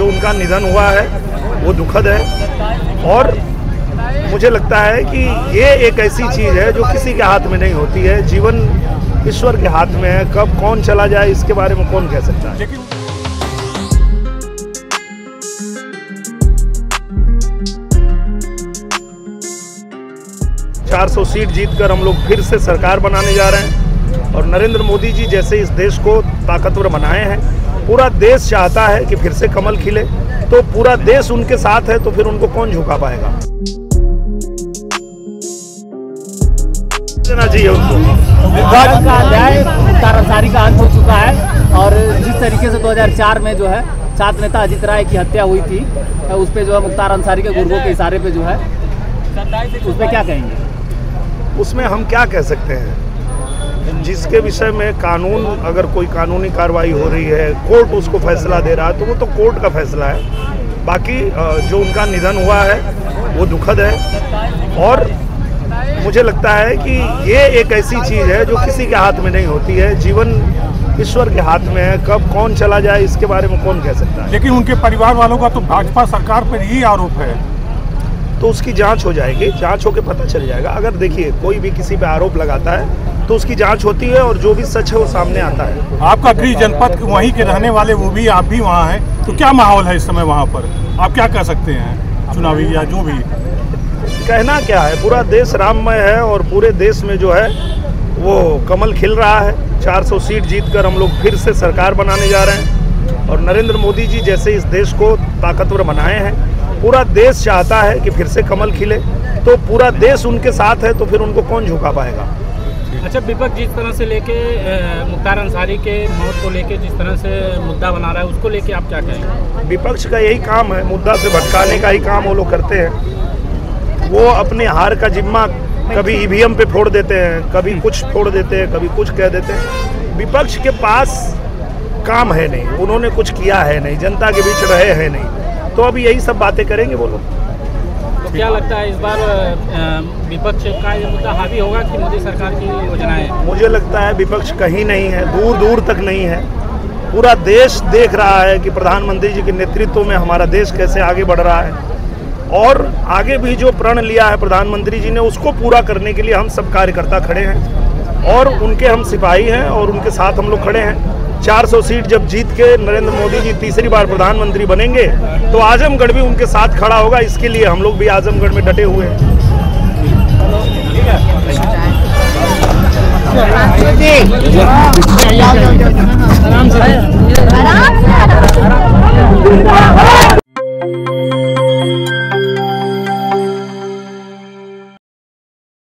जो उनका निधन हुआ है वो दुखद है और मुझे लगता है कि ये एक ऐसी चीज़ है जो किसी के हाथ में नहीं होती है। जीवन ईश्वर के हाथ में है, कब कौन चला जाए इसके बारे में कौन कह सकता है। 400 सीट जीतकर हम लोग फिर से सरकार बनाने जा रहे हैं और नरेंद्र मोदी जी जैसे इस देश को ताकतवर बनाए हैं, पूरा देश चाहता है कि फिर से कमल खिले, तो पूरा देश उनके साथ है तो फिर उनको कौन झुका पाएगा। देना चाहिए उनको। विभाग का अध्याय मुख्तार अंसारी का अंत हो चुका है और जिस तरीके से 2004 में जो है छात्र नेता अजित राय की हत्या हुई थी, उस पर जो है मुख्तार अंसारी के गुर्गों के इशारे पे जो है उस पर क्या कहेंगे? उसमें हम क्या कह सकते हैं? जिसके विषय में कानून, अगर कोई कानूनी कार्रवाई हो रही है, कोर्ट उसको फैसला दे रहा है तो वो तो कोर्ट का फैसला है। बाकी जो उनका निधन हुआ है वो दुखद है और मुझे लगता है कि ये एक ऐसी चीज़ है जो किसी के हाथ में नहीं होती है। जीवन ईश्वर के हाथ में है, कब कौन चला जाए इसके बारे में कौन कह सकता है। लेकिन उनके परिवार वालों का तो भाजपा सरकार पर ही आरोप है, तो उसकी जांच हो जाएगी, जांच होकर पता चल जाएगा। अगर देखिए कोई भी किसी पे आरोप लगाता है तो उसकी जांच होती है और जो भी सच है वो सामने आता है। आपका गृह जनपद वहीं के रहने वाले वो भी, आप भी वहाँ हैं, तो क्या माहौल है इस समय वहाँ पर? आप क्या कह सकते हैं चुनावी या जो भी? कहना क्या है, पूरा देश राममय है और पूरे देश में जो है वो कमल खिल रहा है। 400 सीट जीतकर हम लोग फिर से सरकार बनाने जा रहे हैं और नरेंद्र मोदी जी जैसे इस देश को ताकतवर बनाए हैं, पूरा देश चाहता है कि फिर से कमल खिले, तो पूरा देश उनके साथ है तो फिर उनको कौन झुका पाएगा। अच्छा, विपक्ष जिस तरह से लेके मुख्तार अंसारी के मौत को लेके जिस तरह से मुद्दा बना रहा है, उसको लेके आप क्या कहेंगे? विपक्ष का यही काम है, मुद्दा से भटकाने का ही काम वो लोग करते हैं। वो अपने हार का जिम्मा कभी ईवीएम पे फोड़ देते हैं, कभी कुछ फोड़ देते हैं, कभी कुछ कह देते हैं। विपक्ष के पास काम है नहीं, उन्होंने कुछ किया है नहीं, जनता के बीच रहे हैं नहीं, तो अभी यही सब बातें करेंगे वो लोग। तो क्या लगता है इस बार विपक्ष का ये मुद्दा हावी होगा कि मोदी सरकार की योजनाएं? मुझे लगता है विपक्ष कहीं नहीं है, दूर दूर तक नहीं है। पूरा देश देख रहा है कि प्रधानमंत्री जी के नेतृत्व में हमारा देश कैसे आगे बढ़ रहा है और आगे भी जो प्रण लिया है प्रधानमंत्री जी ने उसको पूरा करने के लिए हम सब कार्यकर्ता खड़े हैं और उनके हम सिपाही हैं और उनके साथ हम लोग खड़े हैं। 400 सीट जब जीत के नरेंद्र मोदी जी तीसरी बार प्रधानमंत्री बनेंगे तो आजमगढ़ भी उनके साथ खड़ा होगा, इसके लिए हम लोग भी आजमगढ़ में डटे हुए हैं।